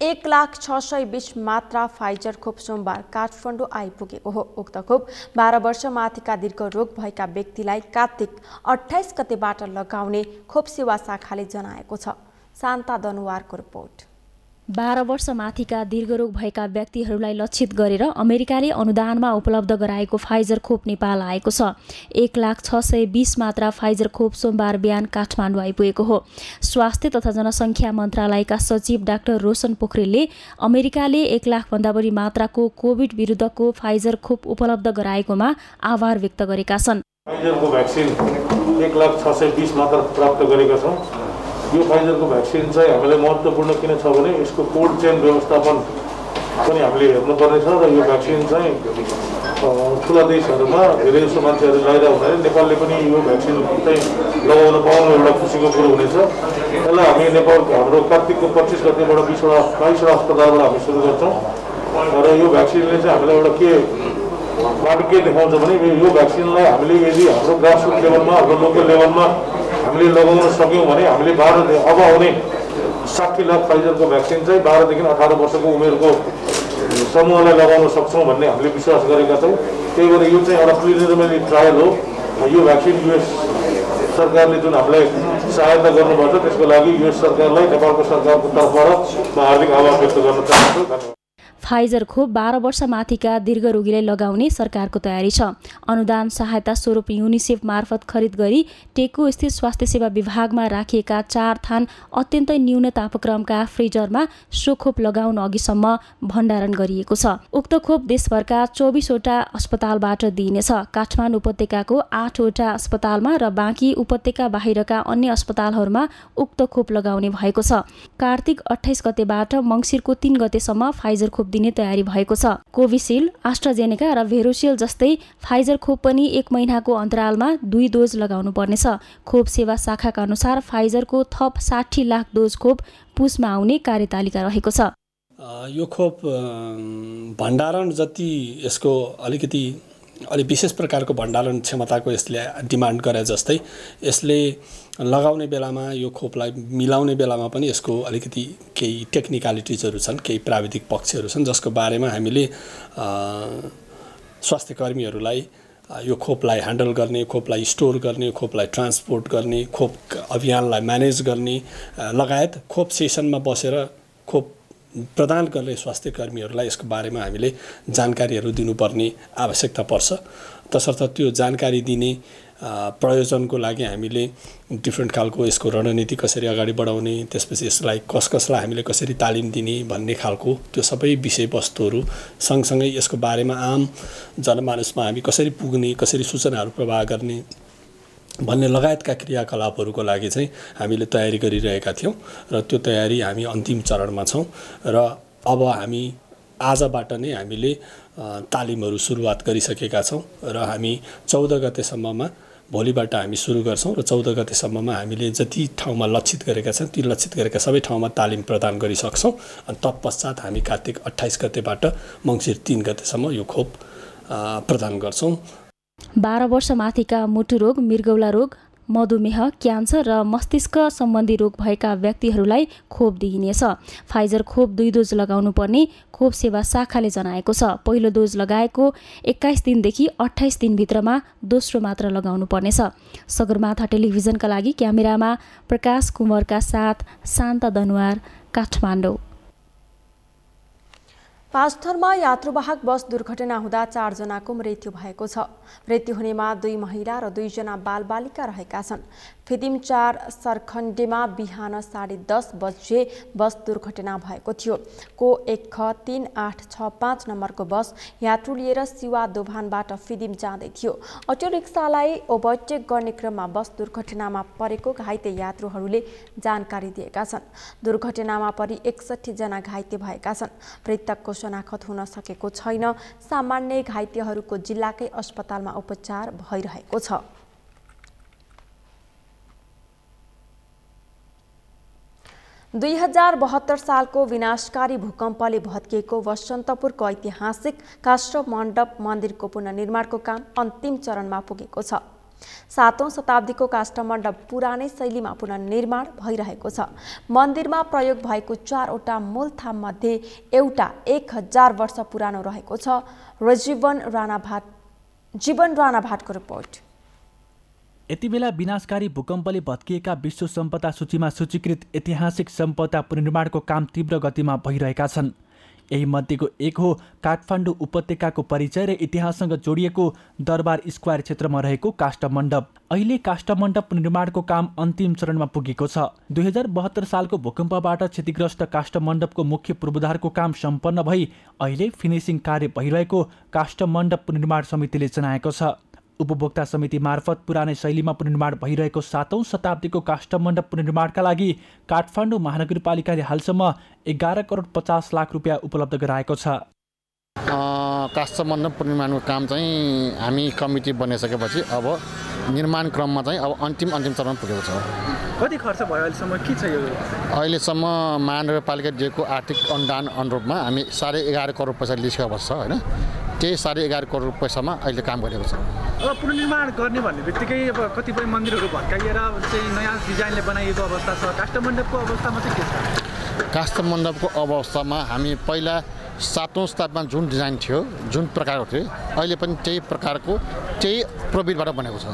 1,620 मात्रा फाइजर खोप सोमबार काठमाडौँ आइपुगेको हो। उक्त खोप 12 वर्ष माथिका दीर्घ रोग भएका व्यक्तिलाई कार्तिक 28 गतेबाट लगाउने खोप सेवा शाखाले जनाएको छ। शान्ता दनुवारको रिपोर्ट। 12 वर्ष माथिका दीर्घरोग भएका व्यक्तिहरूलाई लक्षित गरेर अमेरिकाले अनुदानमा उपलब्ध गराएको फाइजर खोप नेपाल आएको छ। 1,620 मात्रा फाइजर खोप सोमबार बिहान काठमाडौँ आइपुगेको हो। स्वास्थ्य तथा जनसङ्ख्या मन्त्रालयका सचिव डाक्टर रोशन पोखरेलले अमेरिकाले 1 लाखभन्दा बढी मात्राको कोभिड विरुद्धको फाइजर खोप उपलब्ध गराएकोमा आभार व्यक्त गरेका छन्। फाइजरको भ्याक्सिन 1,620 मात्रा प्राप्त गरेका छौँ। यो फाइजरको भ्याक्सिन चाहिँ हामीलाई महत्त्वपूर्ण किन छ भने यसको कोल्ड चेन व्यवस्थापन पनि हामीले हेर्नुपर्नेछ र यो भ्याक्सिन चाहिँ ठुला देशहरूमा धेरै जसो मान्छेहरू लगाइरहेको हुनाले नेपालले पनि यो भ्याक्सिन चाहिँ लगाउन पाउनु एउटा खुसीको कुरो हुनेछ। यसलाई हामी नेपाल हाम्रो कार्तिकको 25 गतेबाट 22वटा अस्पतालबाट हामी सुरु गर्छौँ र यो भ्याक्सिनले चाहिँ हामीलाई एउटा के बाटो के देखाउँछ भने यो भ्याक्सिनलाई हामीले यदि हाम्रो ग्रासरुट लेभलमा हाम्रो लोकल लेभलमा हामीले लगाउन सक्यौँ भने हामीले अब आउने 60 लाख फाइजरको भ्याक्सिन चाहिँ 12 देखि 18 वर्षको उमेरको समूहलाई लगाउन सक्छौँ भन्ने हामीले विश्वास गरेका छौँ। त्यही भएर यो चाहिँ एउटा प्रिलिमिनरी ट्रायल हो। यो भ्याक्सिन युएस सरकारले जुन हामीलाई सहायता गर्नुभएको छ त्यसको लागि युएस सरकारलाई नेपालको सरकारको तर्फबाट म हार्दिक आभार व्यक्त गर्न चाहन्छु। धन्यवाद। फाइजर खोप 12 वर्ष माथिका दीर्घरोगीलाई लगाउने सरकारको तयारी छ। अनुदान सहायता स्वरूप युनिसेफ मार्फत खरिद गरी टेकु स्थित स्वास्थ्य सेवा विभागमा राखिएका 4 थान अत्यन्तै न्यून तापक्रमका फ्रिजरमा सो खोप लगाउन अघिसम्म भण्डारण गरिएको छ। उक्त खोप देशभरका 24वटा अस्पतालबाट दिइनेछ। काठमाडौँ उपत्यकाको 8वटा अस्पतालमा र बाँकी उपत्यका बाहिरका अन्य अस्पतालहरूमा उक्त खोप लगाउने भएको छ। कार्तिक 28 गतेबाट मङ्सिरको 3 गतेसम्म फाइजर खोप दिने तयारी भएको छ। कोभिसिल्ड, आस्ट्राजेनेका र भेरोसिल जस्तै फाइजर खोप पनि 1 महिनाको अन्तरालमा 2 डोज लगाउनु पर्नेछ। खोप सेवा शाखाका अनुसार फाइजरको थप 60 लाख डोज खोप पुसमा आउने कार्यतालिका रहेको छ। यो खोप भण्डारण जति यसको अलि विशेष प्रकारको भण्डारण क्षमताको यसले डिमान्ड गरे जस्तै यसले लगाउने बेलामा यो खोपलाई मिलाउने बेलामा पनि यसको अलिकति केही टेक्निकलिटिजहरू छन्, केही प्राविधिक पक्षहरू छन् जसको बारेमा हामीले स्वास्थ्य कर्मीहरूलाई यो खोपलाई ह्यान्डल गर्ने, खोपलाई स्टोर गर्ने, खोपलाई ट्रान्सपोर्ट गर्ने, खोप अभियानलाई म्यानेज गर्ने लगायत खोप सेसनमा बसेर खोप प्रदान गर्ने स्वास्थ्य कर्मीहरूलाई यसको बारेमा हामीले जानकारीहरू दिनुपर्ने आवश्यकता पर्छ। तसर्थ त्यो जानकारी दिने प्रयोजनको लागि हामीले डिफ्रेन्ट खालको यसको रणनीति कसरी अगाडि बढाउने, त्यसपछि यसलाई कसलाई हामीले कसरी तालिम दिने भन्ने खालको त्यो सबै विषयवस्तुहरू सँगसँगै यसको बारेमा आम जनमानसमा हामी कसरी पुग्ने, कसरी सूचनाहरू प्रवाह गर्ने भन्ने लगायतका क्रियाकलापहरूको लागि चाहिँ हामीले तयारी गरिरहेका थियौँ र त्यो तयारी हामी अन्तिम चरणमा छौँ र अब हामी आजबाट नै हामीले तालिमहरू सुरुवात गरिसकेका छौँ र हामी 14 गतेसम्ममा भोलिबाट हामी सुरु गर्छौँ र 14 गतेसम्ममा हामीले जति ठाउँमा लक्षित गरेका छौँ ती लक्षित गरेका सबै ठाउँमा तालिम प्रदान गरिसक्छौँ। अनि तत्पश्चात हामी कार्तिक 28 गतेबाट मङ्सिर 3 गतेसम्म यो खोप प्रदान गर्छौँ। 12 वर्ष माथिका मुटु रोग, मृगौला रोग, मधुमेह, क्यान्सर र मस्तिष्क सम्बन्धी रोग भएका व्यक्तिहरूलाई खोप दिइनेछ। फाइजर खोप 2 डोज लगाउनु पर्ने खोप सेवा शाखाले जनाएको छ। पहिलो डोज लगाएको 21 दिनदेखि 28 दिनभित्रमा दोस्रो मात्रा लगाउनु पर्नेछ। सगरमाथा टेलिभिजनका लागि क्यामेरामा प्रकाश कुँवरका साथ शान्ता दनुवार, काठमाडौँ। पाँचथरमा यात्रुवाहक बस दुर्घटना हुँदा 4 जनाको मृत्यु भएको छ। मृत्यु हुनेमा 2 महिला र 2 जना बालबालिका रहेका छन्। फिदिम 4 सरखण्डेमा बिहान 10:30 बजे बस दुर्घटना भएको थियो। को 1ख3865 नम्बरको बस यात्रु लिएर सिवा दोभानबाट फिदिम जाँदै थियो। अटो रिक्सालाई ओभरटेक गर्ने क्रममा बस दुर्घटनामा परेको घाइते यात्रुहरूले जानकारी दिएका छन्। दुर्घटनामा परि 61 जना घाइते भएका छन्। मृतकको शनाखत हुन सकेको छैन। सामान्य घाइतेहरूको जिल्लाकै अस्पतालमा उपचार भइरहेको छ। दुई 2072 सालको विनाशकारी भूकम्पले भत्किएको वसन्तपुरको ऐतिहासिक काष्ठ मण्डप मन्दिरको पुनर्निर्माणको काम अन्तिम चरणमा पुगेको छ। 7औं शताब्दीको काष्ठ मण्डप पुरानै शैलीमा पुनर्निर्माण भइरहेको छ। मन्दिरमा प्रयोग भएको 4वटा मूल थाम मध्ये एउटा 1000 वर्ष पुरानो रहेको छ। जीवन राणा भाटको रिपोर्ट। यति बेला विनाशकारी भूकम्पले भत्किएका विश्व सम्पदा सूचीमा सूचीकृत ऐतिहासिक सम्पदा पुनर्निर्माणको काम तीव्र गतिमा भइरहेका छन्। यही मध्येको एक हो काठमाडौँ उपत्यकाको परिचय र इतिहाससँग जोडिएको दरबार स्क्वायर क्षेत्रमा रहेको काष्ठमण्डप। अहिले काष्ठमण्डप पुनर्निर्माणको काम अन्तिम चरणमा पुगेको छ। 2072 सालको भूकम्पबाट क्षतिग्रस्त काष्ठमण्डपको मुख्य पूर्वाधारको काम सम्पन्न भई अहिले फिनिसिङ कार्य भइरहेको काष्ठमण्डप पुनर्निर्माण समितिले जनाएको छ। उपभोक्ता समिति मार्फत पुरानै शैलीमा पुनर्निर्माण भइरहेको 7औं शताब्दीको काष्ठमण्डप पुनर्निर्माणका लागि काठमाडौँ महानगरपालिकाले हालसम्म 11 करोड 50 लाख रुपियाँ उपलब्ध गराएको छ। काष्ठमण्डप पुनर्निर्माणको काम चाहिँ हामी कमिटी बनिसकेपछि अब निर्माण क्रममा चाहिँ अब अन्तिम चरण पुगेको छ। कति खर्च भयो अहिलेसम्म, के छ यो? अहिलेसम्म महानगरपालिका दिएको आर्थिक अनुदान अनुरूपमा हामी 11.5 करोड पैसा लिएको अवस्था छ होइन। त्यही 11.5 करोड पैसामा अहिले काम गरेको छ। अब पुनर्निर्माण गर्ने भन्ने बित्तिकै अब कतिपय मन्दिरहरू भत्काइएर चाहिँ नयाँ डिजाइनले बनाइएको अवस्था छ। काष्ठमण्डपको अवस्थामा चाहिँ के छ? काष्ठमण्डपको अवस्थामा हामी पहिला 7औं शताब्दीमा जुन डिजाइन थियो, जुन प्रकारको थियो, अहिले पनि त्यही प्रकारको त्यही प्रविधिबाट बनेको छ।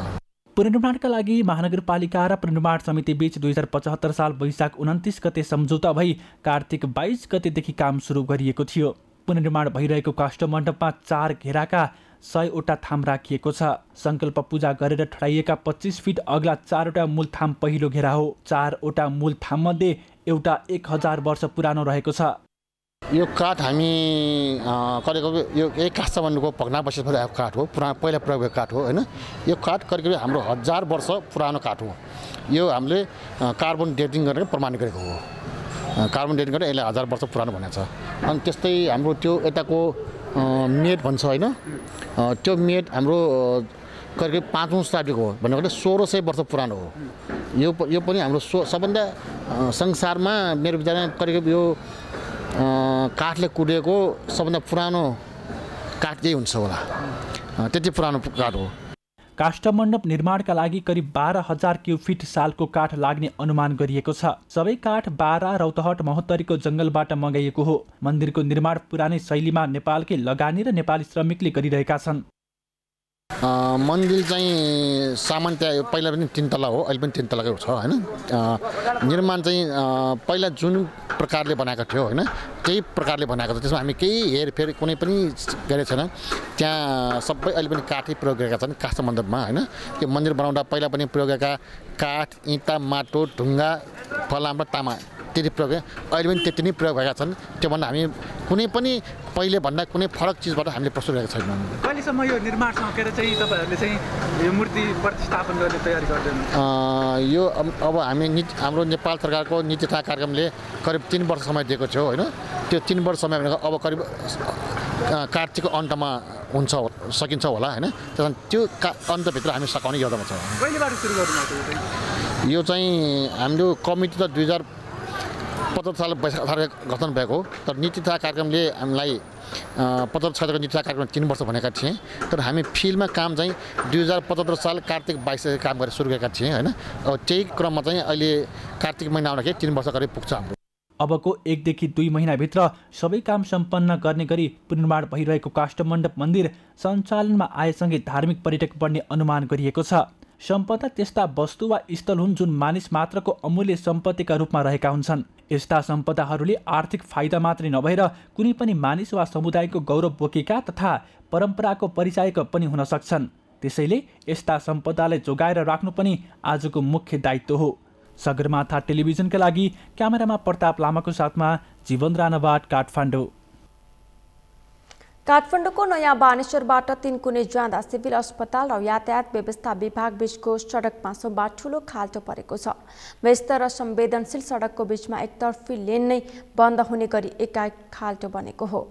पुनर्निर्माणका लागि महानगरपालिका र पुनर्निर्माण समिति बीच 2075 साल वैशाख 29 गते सम्झौता भई कार्तिक 22 गतेदेखि काम सुरु गरिएको थियो। पुनर्निर्माण भइरहेको काष्ठमण्डपमा 4 घेराका 100वटा थाम राखिएको छ। संकल्प पूजा गरेर ठडाइएका 25 फिट अग्ला 4वटा मूल थाम पहिलो घेरा हो। 4वटा मूल थाममध्ये एउटा 1000 वर्ष पुरानो रहेको छ। यो काठ हामी करिब यो एक काष्ठमण्डपको भग्नावशेष भएको काठ हो। पहिला प्रयोग भएको काठ हो होइन। यो काठ करिब हाम्रो 1000 वर्ष पुरानो काठ हो। यो हामीले कार्बन डेटिङ गरेर प्रमाणित गरेको हो। कार्बन डेटिङ गरेर यसले 1000 वर्ष पुरानो भनेको छ। अनि त्यस्तै हाम्रो त्यो यताको मेट भन्छ होइन, त्यो मेट हाम्रो करिब 5औं शताब्दीको हो भनेको 1600 वर्ष पुरानो हो। यो पनि हाम्रो सबभन्दा संसारमा मेरो विचारमा करिब यो काठले कुटेको सबभन्दा पुरानो काठ यही हुन्छ होला। त्यति पुरानो काठ हो। काष्ठमण्डप निर्माणका लागि करिब 12,000 क्युफिट सालको काठ लाग्ने अनुमान गरिएको छ। सबै काठ बारा रौतहट महोत्तरीको जङ्गलबाट मगाइएको हो। मन्दिरको निर्माण पुरानै शैलीमा नेपालकै लगानी र नेपाली श्रमिकले गरिरहेका छन्। मन्दिर चाहिँ सामान्यतया पहिला पनि 3 तला हो, अहिले पनि 3 तलाकै छ होइन। निर्माण चाहिँ पहिला जुन प्रकारले बनाएको थियो होइन, त्यही प्रकारले बनाएको छ। त्यसमा हामी केही हेरफेर कुनै पनि गरेको छैन। त्यहाँ सबै अहिले पनि काठै प्रयोग गरेका छन् काष्ठमण्डपमा होइन। त्यो मन्दिर बनाउँदा पहिला पनि प्रयोग गरेका काठ, इँटा, माटो, ढुङ्गा, फलाम र तामा त्यति प्रयोग, अहिले पनि त्यति नै प्रयोग भएका छन्। त्योभन्दा हामी कुनै पनि पहिले भन्दा कुनै फरक चिजबाट हामीले प्रस्तुत गरेका छैनौँ। कहिलेसम्म यो निर्माण सकेर चाहिँ तपाईँहरूले चाहिँ यो मूर्ति प्रतिस्थापन गर्ने तयारी गर्दैन? यो अब हाम्रो नेपाल सरकारको नीति तथा कार्यक्रमले करिब 3 वर्ष समय दिएको थियो होइन। त्यो 3 वर्ष समय भनेको अब करिब कार्तिकको अन्तमा सकिन्छ होला होइन। त्यसमा त्यो अन्तभित्र हामी सकाउने योजनामा छ। कहिलेबाट सुरु गर्नु? यो चाहिँ हाम्रो कमिटी त 2075 साल गठन भएको हो। तर नीति तथा कार्यक्रमले हामीलाई 75 नीति तथा कार्यक्रम 3 वर्ष भनेका थिए। तर हामी फिल्डमा काम चाहिँ 2075 साल कार्तिक 22 काम गरेर सुरु गरेका थियौँ होइन। अब त्यही क्रममा चाहिँ अहिले कार्तिक महिना आउँदाखेरि 3 वर्ष करिब पुग्छ हाम्रो। अबको 1 देखि 2 महिनाभित्र सबै काम सम्पन्न गर्ने गरी पुनर्निर्माण भइरहेको काष्ठमण्डप मन्दिर सञ्चालनमा आएसँगै धार्मिक पर्यटक बढ्ने अनुमान गरिएको छ। सम्पदा त्यस्ता वस्तु वा स्थल हुन् जुन मानिस मात्रको अमूल्य सम्पत्तिका रूपमा रहेका हुन्छन्। यस्ता सम्पदाहरूले आर्थिक फाइदा मात्रै नभएर कुनै पनि मानिस वा समुदायको गौरव बोकेका तथा परम्पराको परिचायक पनि हुन सक्छन्। त्यसैले यस्ता सम्पदालाई जोगाएर राख्नु पनि आजको मुख्य दायित्व हो। सगरमाथा टेलिभिजनका लागि क्यामेरामा प्रताप लामाको साथमा जीवन राणाबाट काठमाडौँ। काठमाडौँको नयाँ बानेश्वरबाट तिनकुने जाँदा सिभिल अस्पताल र यातायात व्यवस्था विभाग बीचको सडकमा सोमबार ठूलो खाल्टो परेको छ। व्यस्त र संवेदनशील सडकको बीचमा एकतर्फी लेन नै बन्द हुने गरी एकाएक खाल्टो बनेको हो।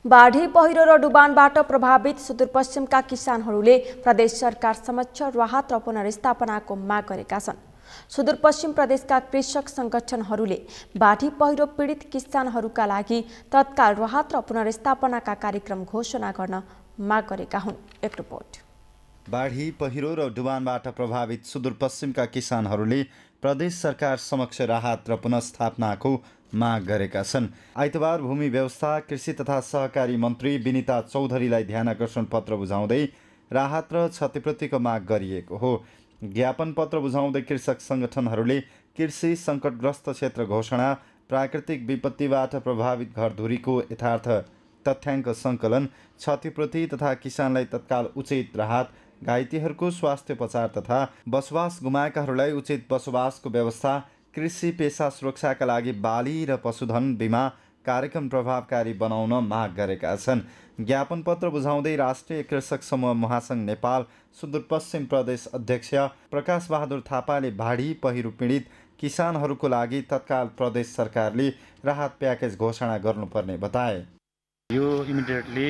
बाढी पहिरो र डुबानबाट प्रभावित सुदूरपश्चिमका किसानहरूले प्रदेश सरकार समक्ष राहत र पुनर्स्थापनाको माग गरेका छन्। सुदूरपश्चिम प्रदेशका कृषक संगठनहरूले बाढी पहिरो पीडित किसानहरूका लागि तत्काल राहत र पुनर्स्थापनाका कार्यक्रम घोषणा गर्न माग गरेका हुन्। एक रिपोर्ट। बाढी पहिरो र डुबानबाट प्रभावित सुदूरपश्चिमका किसानहरूले प्रदेश सरकार समक्ष राहत र पुनर्स्थापनाको माग गरेका छन्। आइतबार भूमि व्यवस्था कृषि तथा सहकारी मन्त्री विनिता चौधरीलाई ध्यानकर्षण पत्र बुझाउँदै राहत र क्षतिपूर्तिको माग गरिएको हो। ज्ञापन पत्र बुझाउँदै कृषक सङ्गठनहरूले कृषि सङ्कटग्रस्त क्षेत्र घोषणा, प्राकृतिक विपत्तिबाट प्रभावित घरधुरीको यथार्थ तथ्याङ्क सङ्कलन, क्षतिपूर्ति तथा किसानलाई तत्काल उचित राहत, घाइतेहरूको स्वास्थ्य उपचार तथा बसोबास गुमाएकाहरूलाई उचित बसोबासको व्यवस्था, कृषि पेसा सुरक्षाका लागि बाली र पशुधन बिमा कार्यक्रम प्रभावकारी बनाउन माग गरेका छन्। ज्ञापन पत्र बुझाउँदै राष्ट्रिय कृषक समूह महासङ्घ नेपाल सुदूरपश्चिम प्रदेश अध्यक्ष प्रकाश बहादुर थापाले बाढी पहिरो पीडित किसानहरूको लागि तत्काल प्रदेश सरकारले राहत प्याकेज घोषणा गर्नुपर्ने बताए। यो इमिडिएटली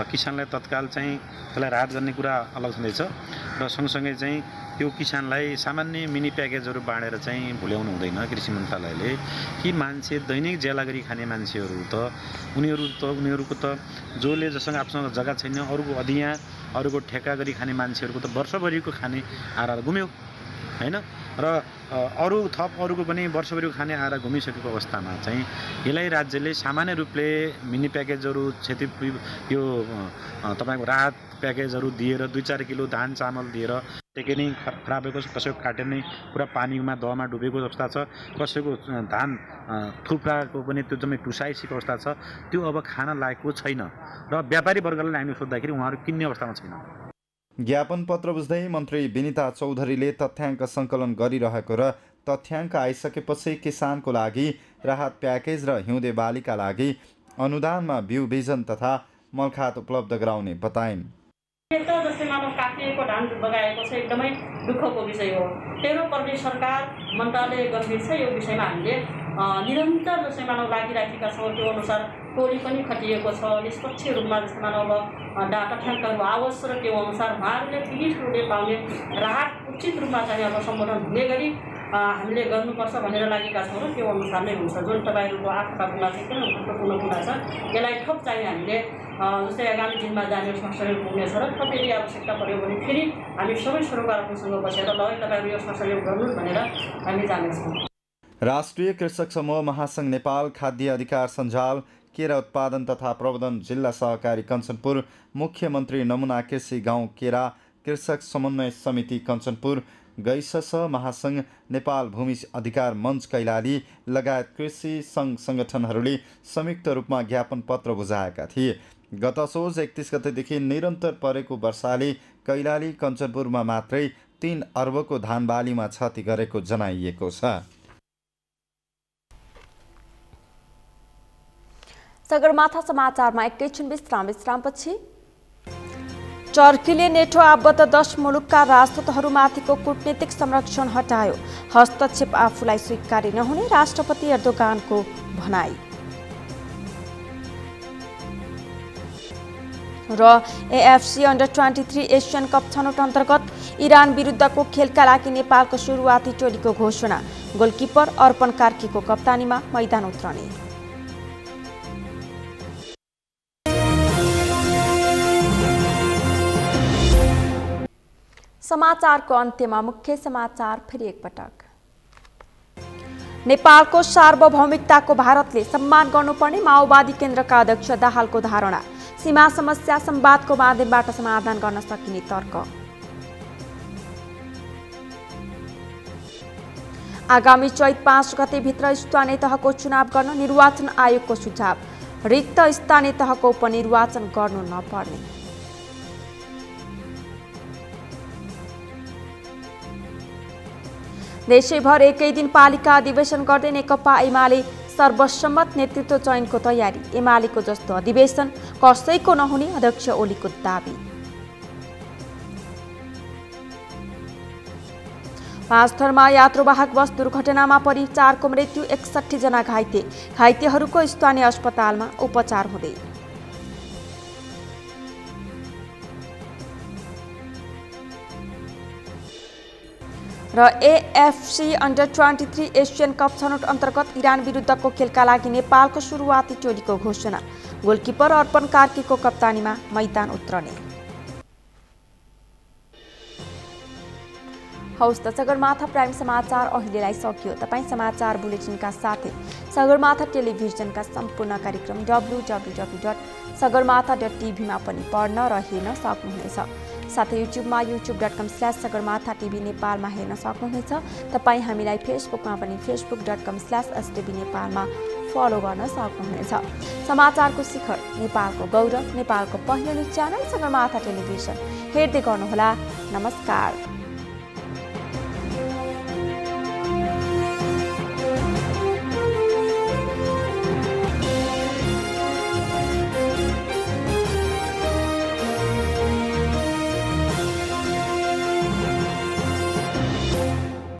किसानलाई तत्काल चाहिँ त्यसलाई राहत गर्ने कुरा अलग छँदैछ र सँगसँगै चाहिँ त्यो किसानलाई सामान्य मिनी प्याकेजहरू बाँडेर चाहिँ भुल्याउनु हुँदैन कृषि मन्त्रालयले। कि मान्छे दैनिक ज्याला गरी खाने मान्छेहरू त उनीहरूको त जसले जसँग आफूसँग जग्गा छैन, अरूको अधिया अरूको ठेक्का गरी खाने मान्छेहरूको त वर्षभरिको खाने आहारा गुम्यो हैन र अरूको पनि वर्षभरिको खाने आहारा घुमिसकेको अवस्थामा चाहिँ यसलाई राज्यले सामान्य रूपले मिनी प्याकेजहरू यो तपाईँको राहत प्याकेजहरू दिएर 2-4 किलो धान चामल दिएर टेके नै खराब भएको छ, कसैको काटे नै पुरा पानीमा दहमा डुबेको अवस्था छ, कसैको धान थुप्राको पनि त्यो जम्मै टुसाइसकेको अवस्था छ। त्यो अब खान लायकको छैन र व्यापारी वर्गलाई हामी सोद्धाखेरि उहाँहरू किन्ने अवस्थामा छैन। ज्ञापन पत्र बुझ्दै मन्त्री विनिता चौधरीले तथ्याङ्क सङ्कलन गरिरहेको र तथ्याङ्क आइसकेपछि किसानको लागि राहत प्याकेज र हिउँदे बालीका लागि अनुदानमा बिउ बिजन तथा मलखात उपलब्ध गराउने बताइन्। जस्तै मानव काटिएको धान बगाएको छ, एकदमै दुःखको विषय हो। 13 प्रदेश सरकार मन्त्रालय गम्भीर छ यो विषयमा। हामीले निरन्तर जस्तै मानव लागिराखेका छौँ। त्यो अनुसार टोली पनि खटिएको छ निष्पक्ष रूपमा। जस्तै मानव तथ्याङ्कहरू आवश्यक र त्यो अनुसार उहाँहरूले पीडितहरूले पाउने राहत उचित रूपमा चाहिँ अब सम्बोधन हुने गरी हामीले गर्नुपर्छ भनेर लागेका छौँ र त्यो अनुसार नै हुन्छ। जुन तपाईँहरूको आँखामा चाहिँ किन महत्त्वपूर्ण कुरा छ, यसलाई थप चाहिँ हामीले जस्तै आगामी दिनमा जाने सरसहयोग हुनेछ र थप यदि आवश्यकता पऱ्यो भने फेरि हामी सबै सरोकारहरूसँग बसेर ल तपाईँहरू यो सरसहयोग गर्नुहोस् भनेर हामी जानेछौँ। राष्ट्रिय कृषक समूह महासङ्घ नेपाल खाद्य अधिकार सञ्जाल केरा उत्पादन तथा प्रबन्धन जिल्ला सहकारी कञ्चनपुर, मुख्यमन्त्री नमुना कृषि गाउँ केरा, कृषक समन्वय समिति कञ्चनपुर, गैसस महासङ्घ नेपाल भूमि अधिकार मञ्च कैलाली लगायत कृषि सङ्घ सङ्गठनहरूले संयुक्त रूपमा ज्ञापन पत्र बुझाएका थिए। गत असोज 31 गतेदेखि निरन्तर परेको वर्षाले कैलाली कञ्चनपुरमा मात्रै 3 अर्बको धान बालीमा क्षति गरेको जनाइएको छ। सगरमाथा समाचारमा एकैछिन विश्रामपछि टर्कीले नेटो आबद्ध 10 मुलुकका राजदूतहरूमाथिको कूटनीतिक संरक्षण हटायो। हस्तक्षेप आफूलाई स्वीकार्य नहुने राष्ट्रपति एर्दोगानको भनाई। र एएफसी अन्डर-23 एसियन कप छनौट अन्तर्गत इरान विरुद्धको खेलका लागि नेपालको सुरुवाती टोलीको घोषणा। गोलकिपर अर्पण कार्कीको कप्तानीमा मैदान उत्रने। समाचारको अन्त्यमा मुख्य समाचार फेरि एकपटक। नेपालको सार्वभौमिकताको भारतले सम्मान गर्नुपर्ने माओवादी केन्द्रका अध्यक्ष दाहालको धारणा। सीमा समस्या संवादको माध्यमबाट समाधान गर्न सकिने तर्क। आगामी चैत 5 गतेभित्र स्थानीय तहको चुनाव गर्न निर्वाचन आयोगको सुझाव। रिक्त स्थानीय तहको उपनिर्वाचन गर्नु नपर्ने। देशैभर एकै दिन पालिका अधिवेशन गर्दै नेकपा एमाले सर्वसम्मत नेतृत्व चयनको तयारी। एमालेको जस्तो अधिवेशन कसैको नहुने अध्यक्ष ओलीको दाबी। 5 थरमा यात्रुवाहक बस दुर्घटनामा परि 4 को मृत्यु, 61 जना घाइते। घाइतेहरूको स्थानीय अस्पतालमा उपचार हुँदै। र एएफसी अन्डर-23 एसियन कप छनौट अन्तर्गत इरान विरुद्धको खेलका लागि नेपालको सुरुवाती टोलीको घोषणा। गोलकिपर अर्पण कार्कीको कप्तानीमा मैदान उत्रने। हौस् त सगरमाथा प्राइम समाचार अहिलेलाई सकियो। तपाईँ समाचार बुलेटिनका साथै सगरमाथा टेलिभिजनका सम्पूर्ण कार्यक्रम www.sagarmatha.tv मा पनि पढ्न र हेर्न सक्नुहुनेछ। साथै युट्युबमा youtube.com/sagarmatha.tv नेपालमा हेर्न सक्नुहुनेछ। तपाईँ हामीलाई फेसबुकमा पनि facebook.com/stv नेपालमा फलो गर्न सक्नुहुनेछ। समाचारको शिखर, नेपालको गौरव, नेपालको पहिलो न्युज च्यानल सगरमाथा टेलिभिजन हेर्दै गर्नुहोला। नमस्कार।